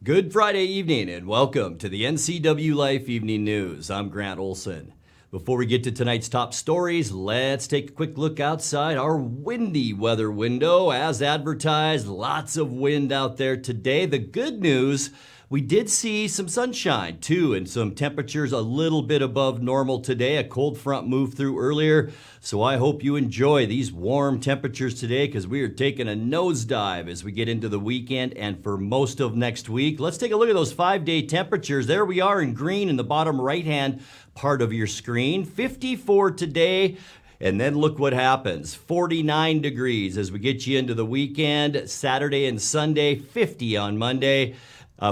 Good Friday evening and welcome to the NCWLIFE Evening News. I'm Grant Olson. Before we get to tonight's top stories, let's take a quick look outside our windy weather window. As advertised, lots of wind out there today. The good news, we did see some sunshine too, and some temperatures a little bit above normal today. A cold front moved through earlier, so I hope you enjoy these warm temperatures today because we are taking a nosedive as we get into the weekend and for most of next week. Let's take a look at those 5-day temperatures. There we are in green in the bottom right-hand part of your screen. 54 today. And then look what happens. 49 degrees as we get you into the weekend. Saturday and Sunday, 50 on Monday.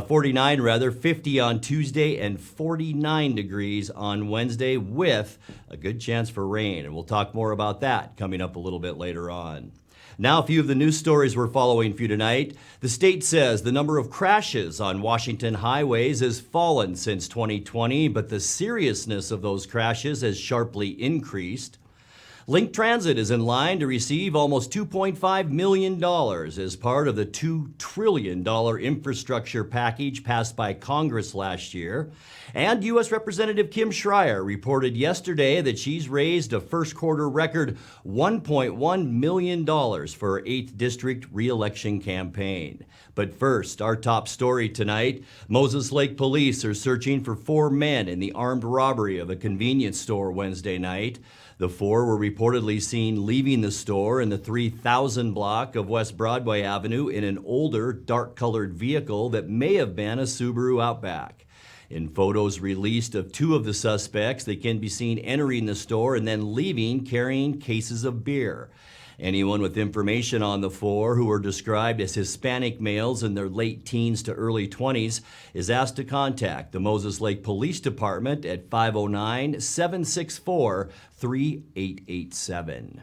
49 rather, 50 on Tuesday, and 49 degrees on Wednesday with a good chance for rain. And we'll talk more about that coming up a little bit later on. Now, a few of the news stories we're following for you tonight. The state says the number of crashes on Washington highways has fallen since 2020, but the seriousness of those crashes has sharply increased. Link Transit is in line to receive almost $2.5 million as part of the $2 trillion infrastructure package passed by Congress last year. And U.S. Representative Kim Schrier reported yesterday that she's raised a first quarter record $1.1 million for her 8th District re-election campaign. But first, our top story tonight, Moses Lake police are searching for 4 men in the armed robbery of a convenience store Wednesday night. The 4 were reportedly seen leaving the store in the 3000 block of West Broadway Avenue in an older, dark-colored vehicle that may have been a Subaru Outback. In photos released of 2 of the suspects, they can be seen entering the store and then leaving carrying cases of beer. Anyone with information on the 4, who are described as Hispanic males in their late teens to early 20s, is asked to contact the Moses Lake Police Department at 509-764-3887.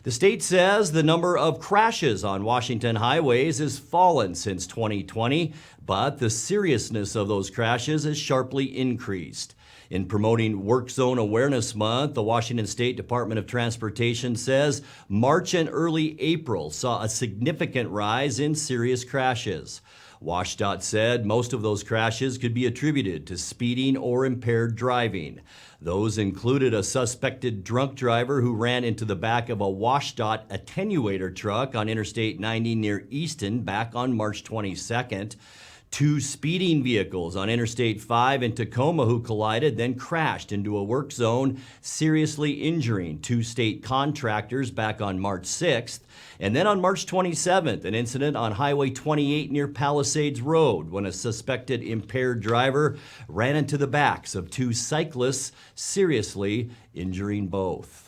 The state says the number of crashes on Washington highways has fallen since 2020, but the seriousness of those crashes has sharply increased. In promoting Work Zone Awareness Month, the Washington State Department of Transportation says March and early April saw a significant rise in serious crashes. WashDOT said most of those crashes could be attributed to speeding or impaired driving. Those included a suspected drunk driver who ran into the back of a WashDOT attenuator truck on Interstate 90 near Easton back on March 22nd. 2 speeding vehicles on Interstate 5 in Tacoma who collided, then crashed into a work zone, seriously injuring 2 state contractors back on March 6th. And then on March 27th, an incident on Highway 28 near Palisades Road when a suspected impaired driver ran into the backs of 2 cyclists, seriously injuring both.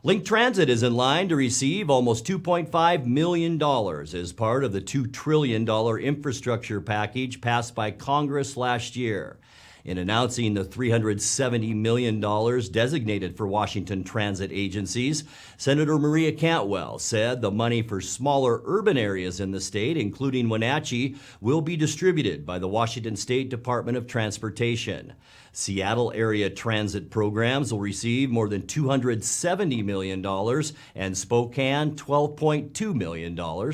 Link Transit is in line to receive almost $2.5 million as part of the $2 trillion infrastructure package passed by Congress last year. In announcing the $370 million designated for Washington transit agencies, Senator Maria Cantwell said the money for smaller urban areas in the state, including Wenatchee, will be distributed by the Washington State Department of Transportation. Seattle area transit programs will receive more than $270 million and Spokane $12.2 million.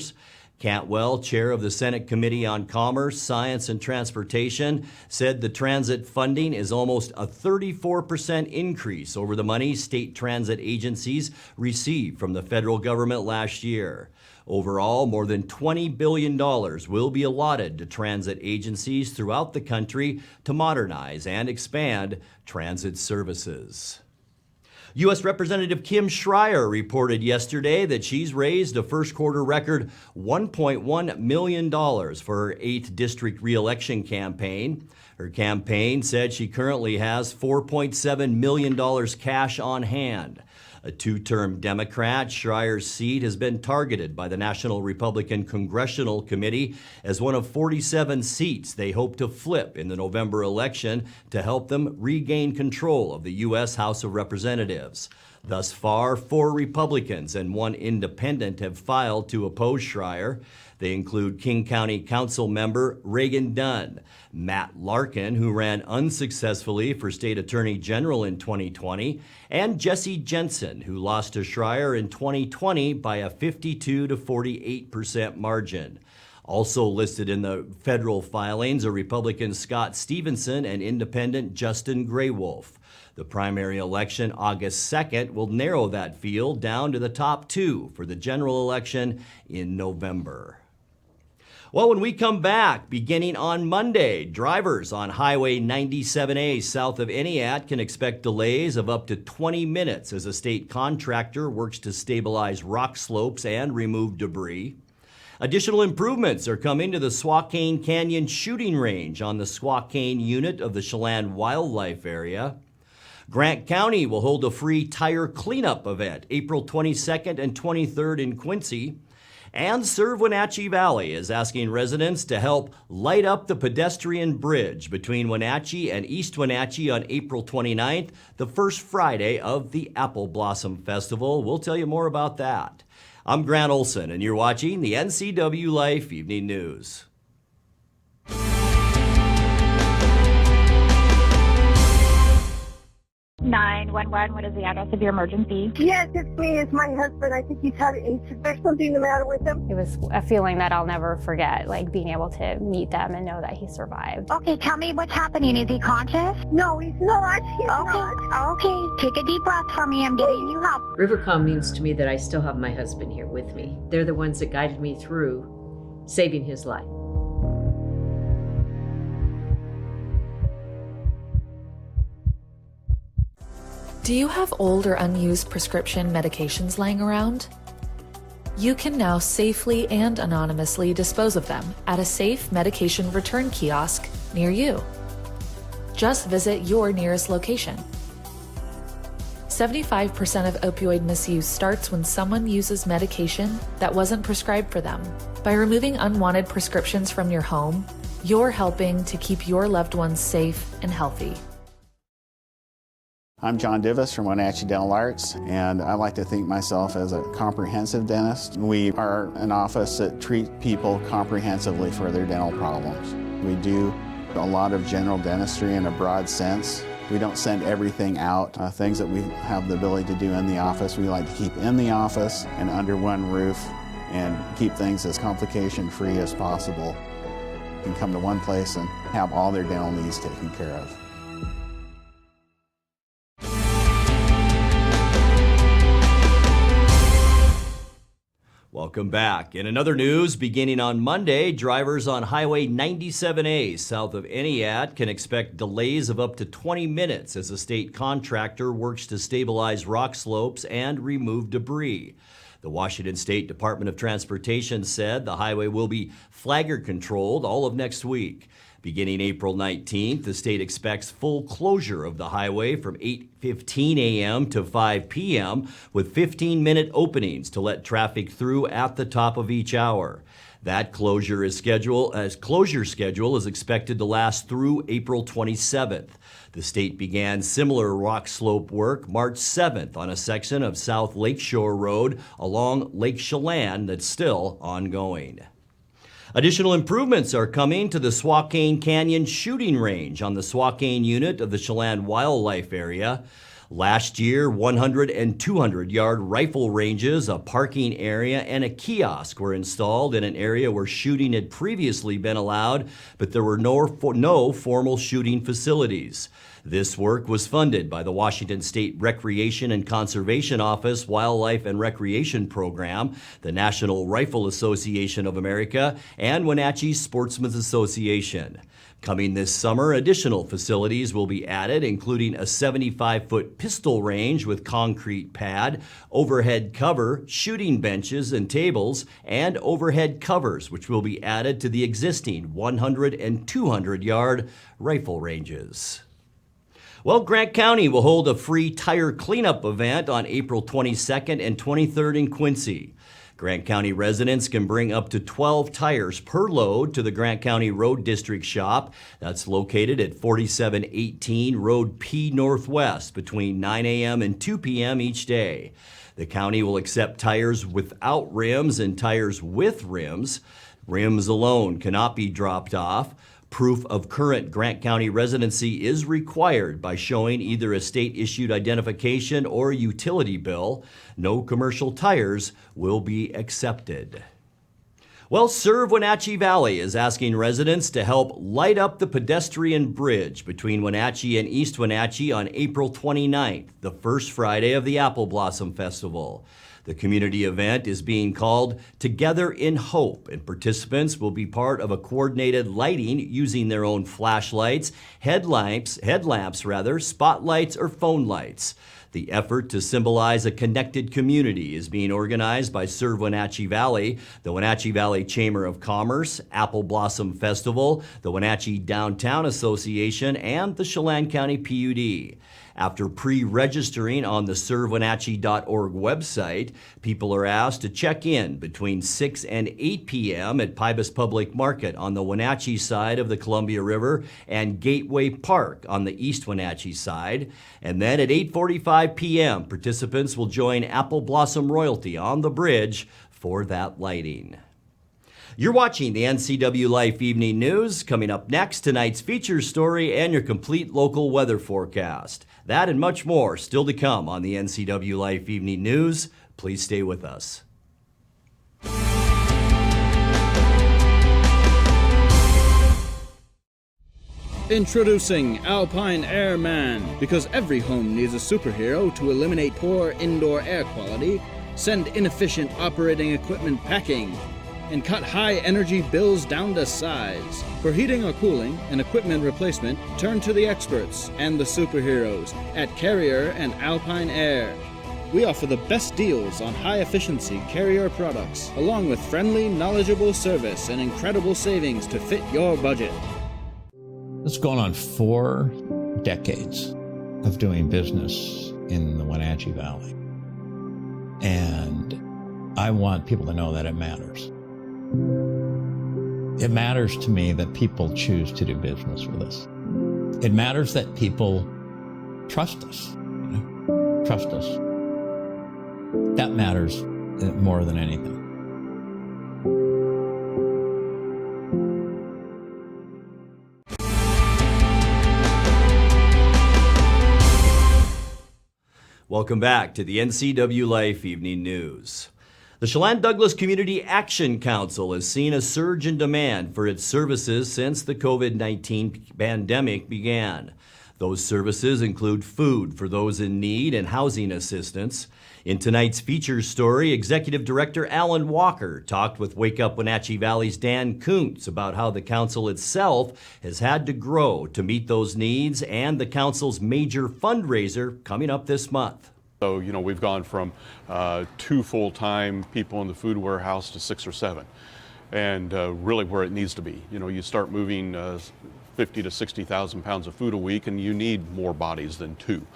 Cantwell, chair of the Senate Committee on Commerce, Science, and Transportation, said the transit funding is almost a 34% increase over the money state transit agencies received from the federal government last year. Overall, more than $20 billion will be allotted to transit agencies throughout the country to modernize and expand transit services. U.S. Representative Kim Schrier reported yesterday that she's raised a first quarter record $1.1 million for her 8th District re-election campaign. Her campaign said she currently has $4.7 million cash on hand. A 2-term Democrat, Schrier's seat has been targeted by the National Republican Congressional Committee as one of 47 seats they hope to flip in the November election to help them regain control of the U.S. House of Representatives. Thus far, 4 Republicans and 1 independent have filed to oppose Schrier. They include King County Council member Reagan Dunn, Matt Larkin, who ran unsuccessfully for State Attorney General in 2020, and Jesse Jensen, who lost to Schrier in 2020 by a 52 to 48% margin. Also listed in the federal filings are Republican Scott Stevenson and Independent Justin Graywolf. The primary election, August 2nd, will narrow that field down to the top two for the general election in November. Well, when we come back, beginning on Monday, drivers on Highway 97A south of Entiat can expect delays of up to 20 minutes as a state contractor works to stabilize rock slopes and remove debris. Additional improvements are coming to the Swat Canyon shooting range on the Swat unit of the Chelan Wildlife Area. Grant County will hold a free tire cleanup event April 22nd and 23rd in Quincy. And Serve Wenatchee Valley is asking residents to help light up the pedestrian bridge between Wenatchee and East Wenatchee on April 29th, the first Friday of the Apple Blossom Festival. We'll tell you more about that. I'm Grant Olson, and you're watching the NCWLIFE Evening News. 911, what is the address of your emergency? Yes, it's me. It's my husband. I think there's something the matter with him. It was a feeling that I'll never forget, like being able to meet them and know that he survived. Okay, tell me what's happening. Is he conscious? No, he's not. He's not. Okay, take a deep breath for me. I'm getting you help. Rivercom means to me that I still have my husband here with me. They're the ones that guided me through saving his life. Do you have old or unused prescription medications lying around? You can now safely and anonymously dispose of them at a safe medication return kiosk near you. Just visit your nearest location. 75% of opioid misuse starts when someone uses medication that wasn't prescribed for them. By removing unwanted prescriptions from your home, you're helping to keep your loved ones safe and healthy. I'm John Divis from Wenatchee Dental Arts, and I like to think myself as a comprehensive dentist. We are an office that treats people comprehensively for their dental problems. We do a lot of general dentistry in a broad sense. We don't send everything out. Things that we have the ability to do in the office, we like to keep in the office and under one roof and keep things as complication-free as possible. You can come to one place and have all their dental needs taken care of. Welcome back. In another news, beginning on Monday, drivers on Highway 97A south of Entiat can expect delays of up to 20 minutes as a state contractor works to stabilize rock slopes and remove debris. The Washington State Department of Transportation said the highway will be flagger controlled all of next week. Beginning April 19th, the state expects full closure of the highway from 8:15 a.m. to 5 p.m. with 15-minute openings to let traffic through at the top of each hour. That closure schedule is expected to last through April 27th. The state began similar rock slope work March 7th on a section of South Lakeshore Road along Lake Chelan that's still ongoing. Additional improvements are coming to the Swat Canyon shooting range on the Swat unit of the Chelan Wildlife Area. Last year, 100 and 200-yard rifle ranges, a parking area, and a kiosk were installed in an area where shooting had previously been allowed, but there were no formal shooting facilities. This work was funded by the Washington State Recreation and Conservation Office Wildlife and Recreation Program, the National Rifle Association of America, and Wenatchee Sportsmen's Association. Coming this summer, additional facilities will be added, including a 75-foot pistol range with concrete pad, overhead cover, shooting benches and tables, and overhead covers, which will be added to the existing 100 and 200-yard rifle ranges. Well, Grant County will hold a free tire cleanup event on April 22nd and 23rd in Quincy. Grant County residents can bring up to 12 tires per load to the Grant County Road District shop. That's located at 4718 Road P Northwest between 9 a.m. and 2 p.m. each day. The county will accept tires without rims and tires with rims. Rims alone cannot be dropped off. Proof of current Grant County residency is required by showing either a state-issued identification or utility bill. No commercial tires will be accepted. Well, Serve Wenatchee Valley is asking residents to help light up the pedestrian bridge between Wenatchee and East Wenatchee on April 29th, the first Friday of the Apple Blossom Festival. The community event is being called Together in Hope, and participants will be part of a coordinated lighting using their own flashlights, headlamps, spotlights, or phone lights. The effort to symbolize a connected community is being organized by Serve Wenatchee Valley, the Wenatchee Valley Chamber of Commerce, Apple Blossom Festival, the Wenatchee Downtown Association, and the Chelan County PUD. After pre-registering on the servewenatchee.org website, people are asked to check in between 6 and 8 p.m. at Pybus Public Market on the Wenatchee side of the Columbia River and Gateway Park on the East Wenatchee side. And then at 8:45 p.m., participants will join Apple Blossom Royalty on the bridge for that lighting. You're watching the NCWLIFE Evening News. Coming up next, tonight's feature story and your complete local weather forecast. That and much more still to come on the NCWLIFE Evening News. Please stay with us. Introducing Alpine Airman. Because every home needs a superhero to eliminate poor indoor air quality, send inefficient operating equipment packing, and cut high-energy bills down to size. For heating or cooling and equipment replacement, turn to the experts and the superheroes at Carrier and Alpine Air. We offer the best deals on high-efficiency Carrier products, along with friendly, knowledgeable service and incredible savings to fit your budget. It's going on 4 decades of doing business in the Wenatchee Valley. And I want people to know that it matters. It matters to me that people choose to do business with us. It matters that people trust us, trust us. That matters more than anything. Welcome back to the NCWLIFE Evening News. The Chelan-Douglas Community Action Council has seen a surge in demand for its services since the COVID-19 pandemic began. Those services include food for those in need and housing assistance. In tonight's feature story, Executive Director Alan Walker talked with Wake Up Wenatchee Valley's Dan Kuntz about how the council itself has had to grow to meet those needs and the council's major fundraiser coming up this month. So, we've gone from 2 full-time people in the food warehouse to 6 or 7, and really where it needs to be. You start moving 50 to 60,000 pounds of food a week, and you need more bodies than 2.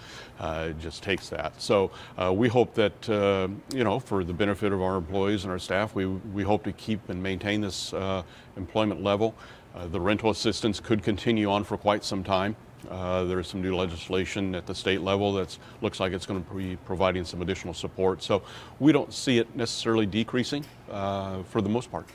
It just takes that. So we hope that, for the benefit of our employees and our staff, we hope to keep and maintain this employment level. The rental assistance could continue on for quite some time. There's some new legislation at the state level that looks like it's going to be providing some additional support. So we don't see it necessarily decreasing for the most part.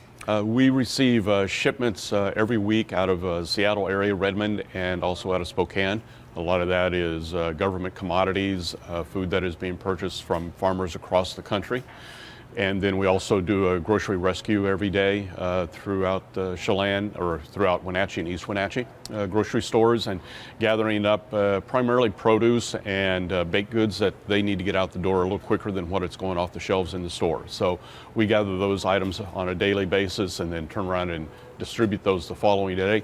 We receive shipments every week out of Seattle area, Redmond, and also out of Spokane. A lot of that is government commodities, food that is being purchased from farmers across the country. And then we also do a grocery rescue every day throughout Chelan, or throughout Wenatchee and East Wenatchee grocery stores, and gathering up primarily produce and baked goods that they need to get out the door a little quicker than what it's going off the shelves in the store. So we gather those items on a daily basis and then turn around and distribute those the following day.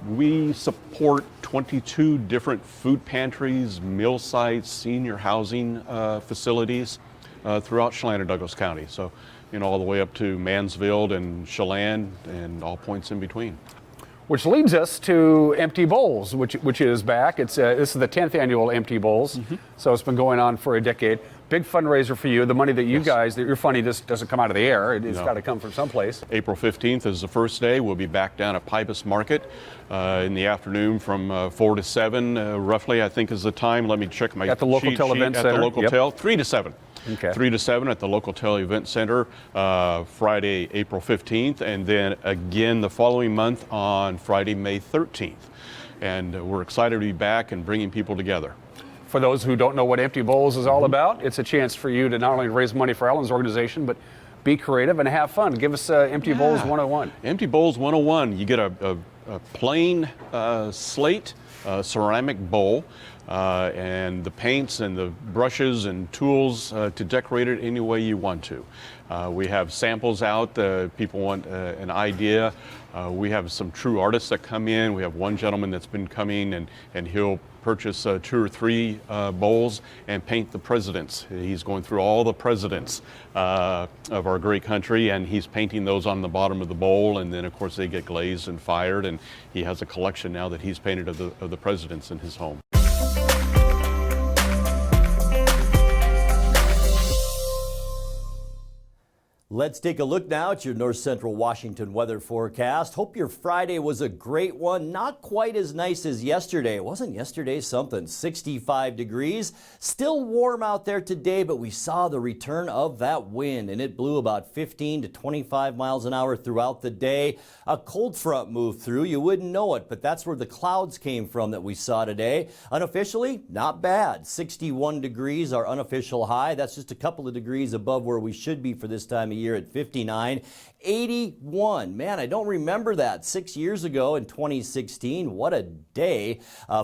We support 22 different food pantries, meal sites, senior housing facilities throughout Chelan and Douglas County. So, all the way up to Mansfield and Chelan and all points in between. Which leads us to Empty Bowls, which is back. This is the 10th annual Empty Bowls, so it's been going on for a decade. Big fundraiser for you. The money that you guys, that your funding just doesn't come out of the air. It's got to come from someplace. April 15th is the first day. We'll be back down at Pybus Market in the afternoon from 4 to 7, roughly, I think is the time. Let me check my at the local cheat tel sheet. event At center. the local tel, 3 to 7. Okay. 3 to 7 at the local tel event center, Friday, April 15th, and then again the following month on Friday, May 13th. And we're excited to be back and bringing people together. For those who don't know what Empty Bowls is all about, it's a chance for you to not only raise money for Alan's organization, but be creative, and have fun. Give us Empty Bowls 101. Empty Bowls 101. You get a plain slate ceramic bowl. And the paints and the brushes and tools to decorate it any way you want to. We have samples out. People want an idea. We have some true artists that come in. We have one gentleman that's been coming, and he'll purchase 2 or 3 bowls and paint the presidents. He's going through all the presidents of our great country, and he's painting those on the bottom of the bowl, and then of course they get glazed and fired, and he has a collection now that he's painted of the presidents in his home. Let's take a look now at your North Central Washington weather forecast. Hope your Friday was a great one. Not quite as nice as yesterday. Wasn't yesterday something? 65 degrees. Still warm out there today, but we saw the return of that wind, and it blew about 15 to 25 miles an hour throughout the day. A cold front moved through. You wouldn't know it, but that's where the clouds came from that we saw today. Unofficially, not bad. 61 degrees, our unofficial high. That's just a couple of degrees above where we should be for this time of year at 59. 81. Man, I don't remember that 6 years ago in 2016. What a day.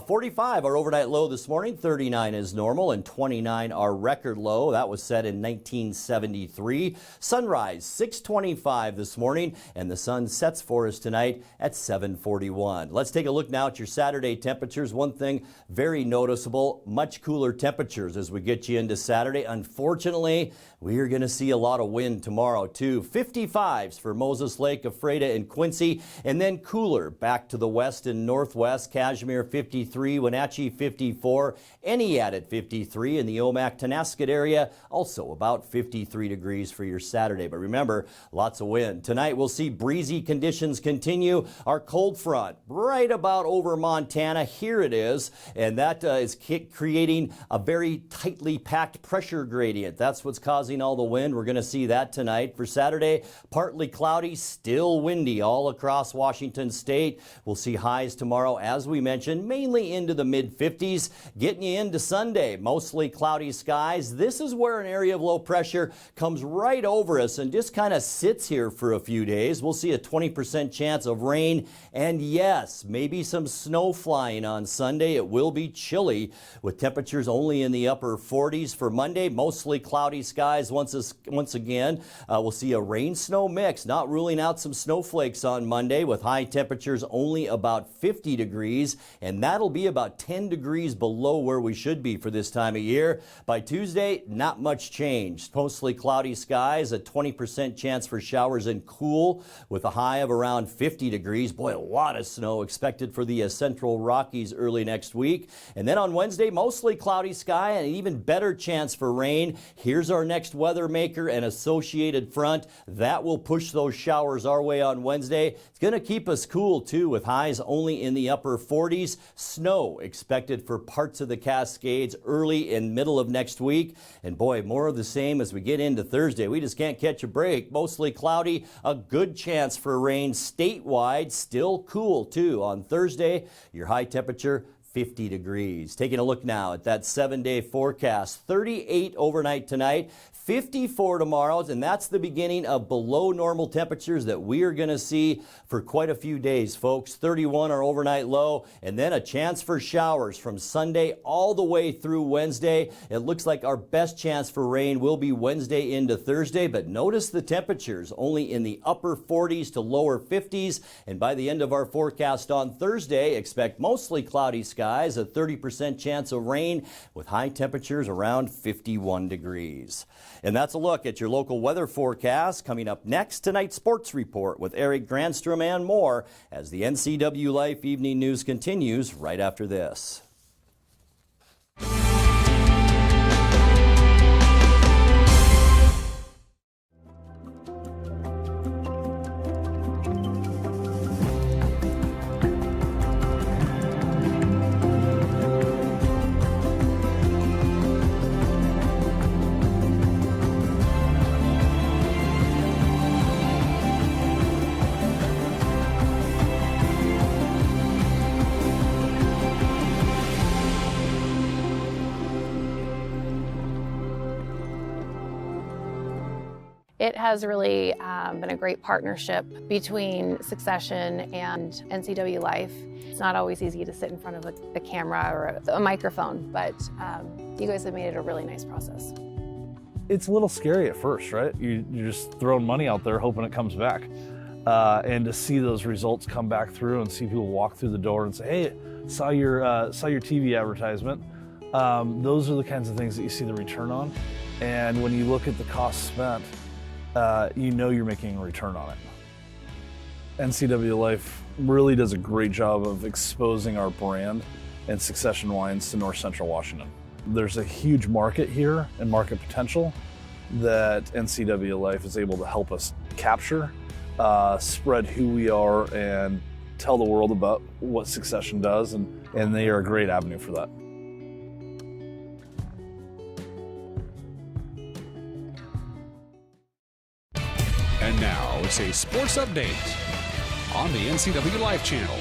45, our overnight low this morning. 39 is normal, and 29 our record low. That was set in 1973. Sunrise 6:25 this morning, and the sun sets for us tonight at 7:41. Let's take a look now at your Saturday temperatures. One thing very noticeable, much cooler temperatures as we get you into Saturday. Unfortunately, we are going to see a lot of wind tomorrow too. 55 for Moses Lake, Ephrata, and Quincy, and then cooler back to the west and northwest. Cashmere 53, Wenatchee 54, Eniat at 53, in the Omak-Tonasket area, also about 53 degrees for your Saturday. But remember, lots of wind. Tonight we'll see breezy conditions continue. Our cold front right about over Montana. Here it is, and that is creating a very tightly packed pressure gradient. That's what's causing all the wind. We're going to see that tonight. For Saturday, partly cloudy, still windy all across Washington state. We'll see highs tomorrow, as we mentioned, mainly into the mid-50s. Getting you into Sunday, mostly cloudy skies. This is where an area of low pressure comes right over us and just kind of sits here for a few days. We'll see a 20% chance of rain, and yes, maybe some snow flying on Sunday. It will be chilly with temperatures only in the upper 40s. For Monday, mostly cloudy skies once again. We'll see a rain-snow mix. Not ruling out some snowflakes on Monday with high temperatures only about 50 degrees, and that'll be about 10 degrees below where we should be for this time of year. By Tuesday, not much change. Mostly cloudy skies, a 20% chance for showers and cool with a high of around 50 degrees. Boy, a lot of snow expected for the central Rockies early next week. And then on Wednesday, mostly cloudy sky and an even better chance for rain. Here's our next weather maker, an associated front. That will push those showers our way on Wednesday. It's going to keep us cool too, with highs only in the upper 40s. Snow expected for parts of the Cascades early and middle of next week. And boy, more of the same as we get into Thursday. We just can't catch a break. Mostly cloudy, a good chance for rain statewide. Still cool too on Thursday. Your high temperature 50 degrees. Taking a look now at that 7-day forecast. 38 overnight tonight, 54 tomorrow, and that's the beginning of below normal temperatures that we are going to see for quite a few days, folks. 31 our overnight low, and then a chance for showers from Sunday all the way through Wednesday. It looks like our best chance for rain will be Wednesday into Thursday, but notice the temperatures only in the upper 40s to lower 50s, and by the end of our forecast on Thursday, expect mostly cloudy skies, a 30% chance of rain with high temperatures around 51 degrees. And that's a look at your local weather forecast. Coming up next, tonight's sports report with Eric Granstrom and more as the NCWLIFE Evening News continues right after this. It has really been a great partnership between Succession and NCWLIFE. It's not always easy to sit in front of a camera or a microphone, but you guys have made it a really nice process. It's a little scary at first, right? You're just throwing money out there hoping it comes back. And to see those results come back through and see people walk through the door and say, hey, saw your TV advertisement. Those are the kinds of things that you see the return on. And when you look at the cost spent, you know you're making a return on it. NCWLIFE really does a great job of exposing our brand and Succession wines to North Central Washington. There's a huge market here and market potential that NCWLIFE is able to help us capture, spread who we are, and tell the world about what Succession does, and they are a great avenue for that. And now it's a sports update on the NCWLIFE channel.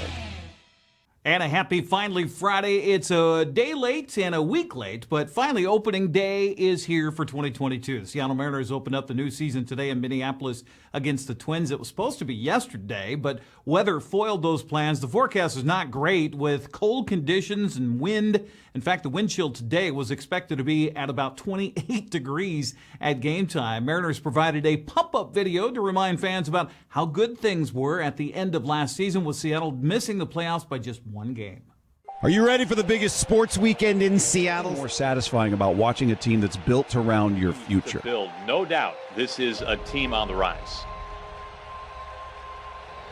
And a happy finally Friday. It's a day late and a week late, but finally opening day is here for 2022. The Seattle Mariners opened up the new season today in Minneapolis against the Twins. It was supposed to be yesterday, but weather foiled those plans. The forecast is not great with cold conditions and wind. In fact, the wind chill today was expected to be at about 28 degrees at game time. Mariners provided a pump-up video to remind fans about how good things were at the end of last season, with Seattle missing the playoffs by just one game. Are you ready for the biggest sports weekend in Seattle? More satisfying about watching a team that's built around your future. Build, no doubt, this is a team on the rise.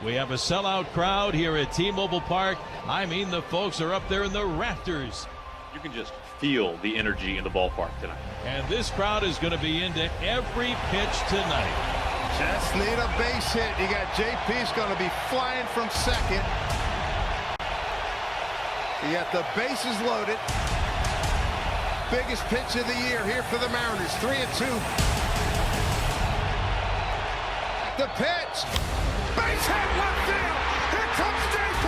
We have a sellout crowd here at T-Mobile Park. I mean, the folks are up there in the rafters. You can just feel the energy in the ballpark tonight. And this crowd is going to be into every pitch tonight. Just need a base hit. You got JP's going to be flying from second. You got the bases loaded. Biggest pitch of the year here for the Mariners. 3-2. The pitch. Base hit, left field. Here comes JP.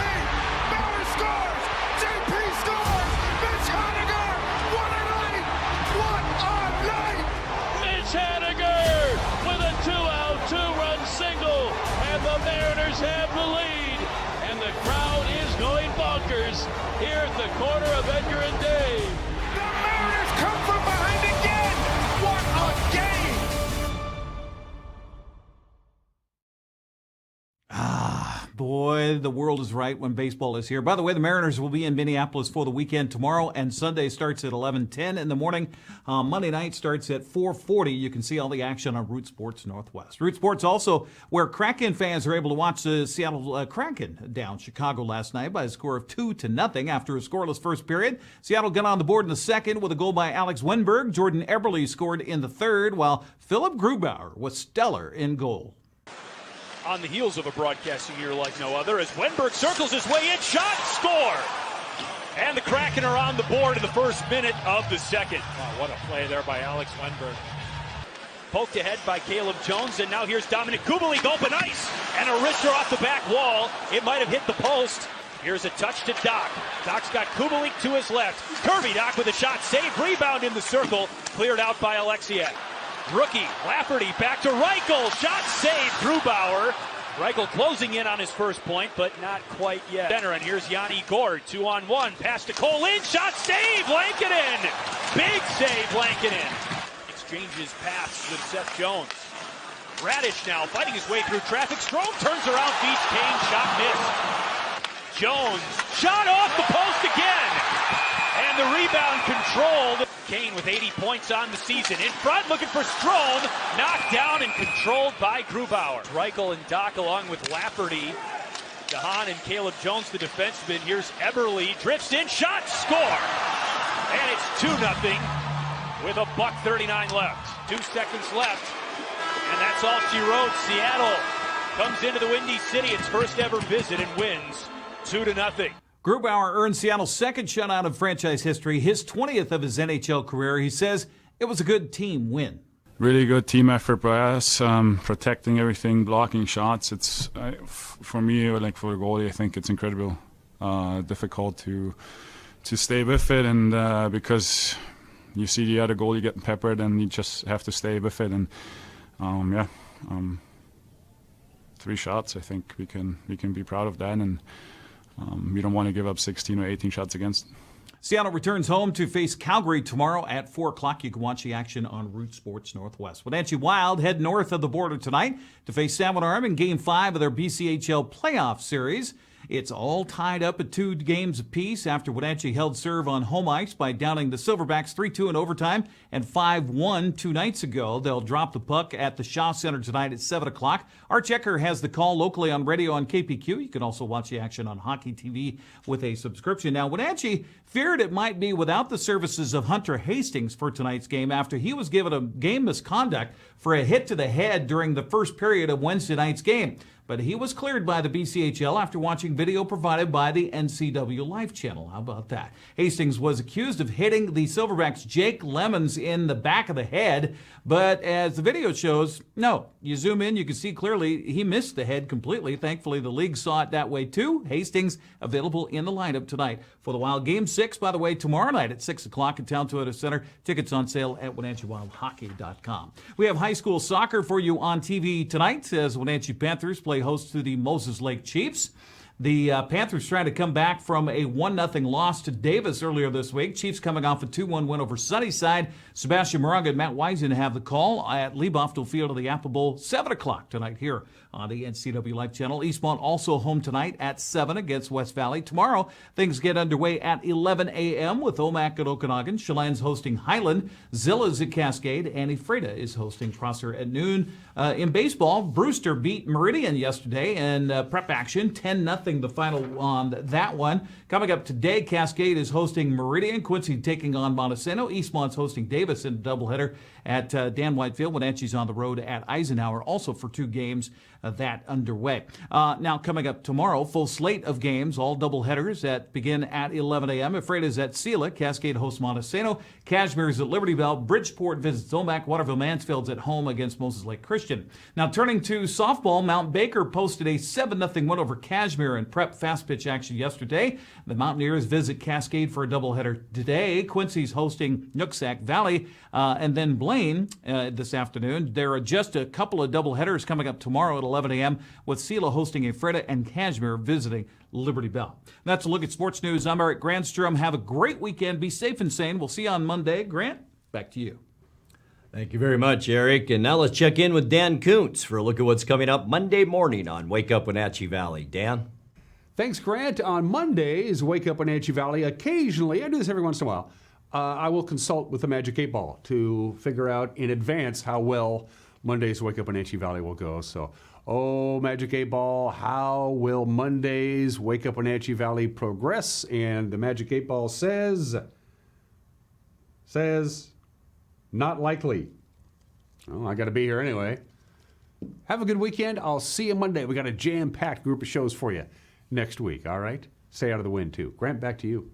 Bauer scores. JP scores. Mitch Haniger. What a night. What a night. Mitch Haniger with a 2-out, 2-run single. And the Mariners have the lead. And the crowd is going bonkers here at the corner of Edgar and Dave. The Mariners come from behind again. What a game. Boy, the world is right when baseball is here. By the way, the Mariners will be in Minneapolis for the weekend tomorrow, and Sunday starts at 11:10 in the morning. Monday night starts at 4:40. You can see all the action on Root Sports Northwest. Root Sports also where Kraken fans are able to watch the Seattle Kraken down Chicago last night by a score of 2-0 after a scoreless first period. Seattle got on the board in the second with a goal by Alex Wenberg. Jordan Eberle scored in the third, while Philip Grubauer was stellar in goal. On the heels of a broadcasting year like no other, as Wenberg circles his way in, shot, score! And the Kraken are on the board in the first minute of the second. Wow, what a play there by Alex Wenberg. Poked ahead by Caleb Jones, and now here's Dominic Kubalik, open ice, and a wrister off the back wall. It might have hit the post. Here's a touch to Doc. Doc's got Kubalik to his left. Kirby Doc with a shot, save, rebound in the circle, cleared out by Alexiak. Rookie Lafferty back to Reichel. Shot save, Grubauer. Reichel closing in on his first point, but not quite yet. Center, and here's Yanni Gord, 2-on-1. Pass to Cole in. Shot save, Lankinen. Big save, Lankinen. Exchanges pass with Seth Jones. Radish now fighting his way through traffic. Strome turns around, beats Kane. Shot missed. Jones. Shot off the post again. And the rebound controlled. Kane with 80 points on the season. In front, looking for Strome. Knocked down and controlled by Grubauer. Reichel and Doc along with Lafferty. DeHaan and Caleb Jones, the defenseman. Here's Eberle. Drifts in. Shot. Score. And it's 2-0 with a $1:39 left. 2 seconds left. And that's all she wrote. Seattle comes into the Windy City, its first ever visit, and wins 2-0. Grubauer earned Seattle's second shutout of franchise history, his 20th of his NHL career. He says it was a good team win. Really good team effort by us, protecting everything, blocking shots. It's for me, like for the goalie, I think it's incredible, difficult to stay with it, and because you see the other goalie getting peppered, and you just have to stay with it. And 3 shots. I think we can be proud of that, and we don't want to give up 16 or 18 shots against. Seattle returns home to face Calgary tomorrow at 4 o'clock. You can watch the action on Root Sports Northwest. Wenatchee Wild head north of the border tonight to face Salmon Arm in Game 5 of their BCHL playoff series. It's all tied up at 2 games apiece after Wenatchee held serve on home ice by downing the Silverbacks 3-2 in overtime and 5-1 2 nights ago. They'll drop the puck at the Shaw Center tonight at 7 o'clock. Art Checker has the call locally on radio on KPQ. You can also watch the action on Hockey TV with a subscription. Now, Wenatchee feared it might be without the services of Hunter Hastings for tonight's game after he was given a game misconduct for a hit to the head during the first period of Wednesday night's game. But he was cleared by the BCHL after watching video provided by the NCWLIFE channel. How about that? Hastings was accused of hitting the Silverbacks' Jake Lemons in the back of the head, but as the video shows, no. You zoom in, you can see clearly he missed the head completely. Thankfully, the league saw it that way too. Hastings available in the lineup tonight for the Wild. Game 6, by the way, tomorrow night at 6 o'clock at Town Toyota Center. Tickets on sale at WenatcheeWildHockey.com. We have high school soccer for you on TV tonight as Wenatchee Panthers play host to the Moses Lake Chiefs. The Panthers trying to come back from a 1-0 loss to Davis earlier this week. Chiefs coming off a 2-1 win over Sunnyside. Sebastian Moraga and Matt Wiesen have the call at Leiboftel Field of the Apple Bowl, 7 o'clock tonight here on the NCWLIFE channel. Eastmont also home tonight at 7 against West Valley. Tomorrow, things get underway at 11 a.m. with OMAC at Okanagan. Cheyenne's hosting Highland. Zilla's at Cascade. And Ephrata is hosting Prosser at noon. In baseball, Brewster beat Meridian yesterday in prep action. 10-0 the final on that one. Coming up today, Cascade is hosting Meridian. Quincy taking on Montesano. Eastmont's hosting Davis in a doubleheader at Dan Whitefield. Wenatchee's on the road at Eisenhower, also for 2 games that underway. Now, coming up tomorrow, full slate of games, all doubleheaders that begin at 11 a.m. Ephrata's at Sela. Cascade hosts Montesano. Cashmere's at Liberty Bell. Bridgeport visits Omac. Waterville Mansfield's at home against Moses Lake Christian. Now, turning to softball, Mount Baker posted a 7-0 win over Cashmere in prep fast pitch action yesterday. The Mountaineers visit Cascade for a doubleheader today. Quincy's hosting Nooksack Valley and then Blaine this afternoon. There are just a couple of doubleheaders coming up tomorrow at 11 a.m. with Sela hosting Ephrata and Cashmere visiting Liberty Bell. That's a look at sports news. I'm Eric Grandstrom. Have a great weekend. Be safe and sane. We'll see you on Monday. Grant, back to you. Thank you very much, Eric. And now let's check in with Dan Kuntz for a look at what's coming up Monday morning on Wake Up Wenatchee Valley. Dan? Thanks, Grant. On Mondays, Wake Up Wenatchee Valley, occasionally, I do this every once in a while, I will consult with the Magic 8 Ball to figure out in advance how well Monday's Wake Up Wenatchee Valley will go. So, Magic 8 Ball, how will Monday's Wake Up Wenatchee Valley progress? And the Magic 8 Ball says, not likely. Oh, I got to be here anyway. Have a good weekend. I'll see you Monday. We got a jam-packed group of shows for you next week, all right? Stay out of the wind, too. Grant, back to you.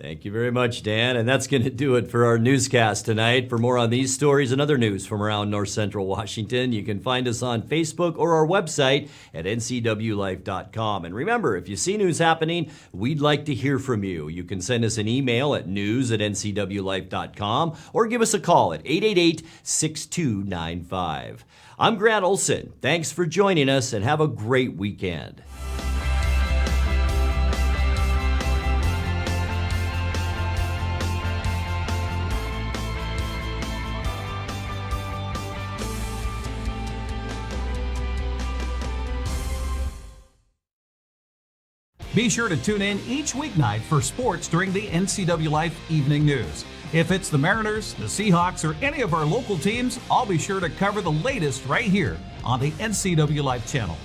Thank you very much, Dan. And that's going to do it for our newscast tonight. For more on these stories and other news from around North Central Washington, you can find us on Facebook or our website at ncwlife.com. And remember, if you see news happening, we'd like to hear from you. You can send us an email at news@ncwlife.com or give us a call at 888-6295. I'm Grant Olson. Thanks for joining us and have a great weekend. Be sure to tune in each weeknight for sports during the NCWLIFE Evening News. If it's the Mariners, the Seahawks, or any of our local teams, I'll be sure to cover the latest right here on the NCWLIFE channel.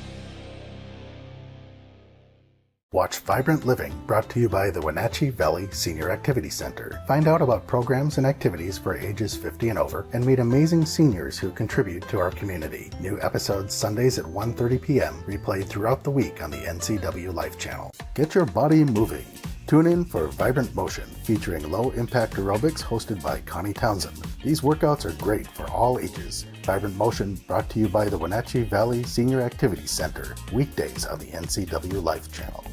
Watch Vibrant Living, brought to you by the Wenatchee Valley Senior Activity Center. Find out about programs and activities for ages 50 and over, and meet amazing seniors who contribute to our community. New episodes Sundays at 1:30 p.m., replayed throughout the week on the NCWLIFE channel. Get your body moving. Tune in for Vibrant Motion, featuring low-impact aerobics hosted by Connie Townsend. These workouts are great for all ages. Vibrant Motion, brought to you by the Wenatchee Valley Senior Activity Center, weekdays on the NCWLIFE channel.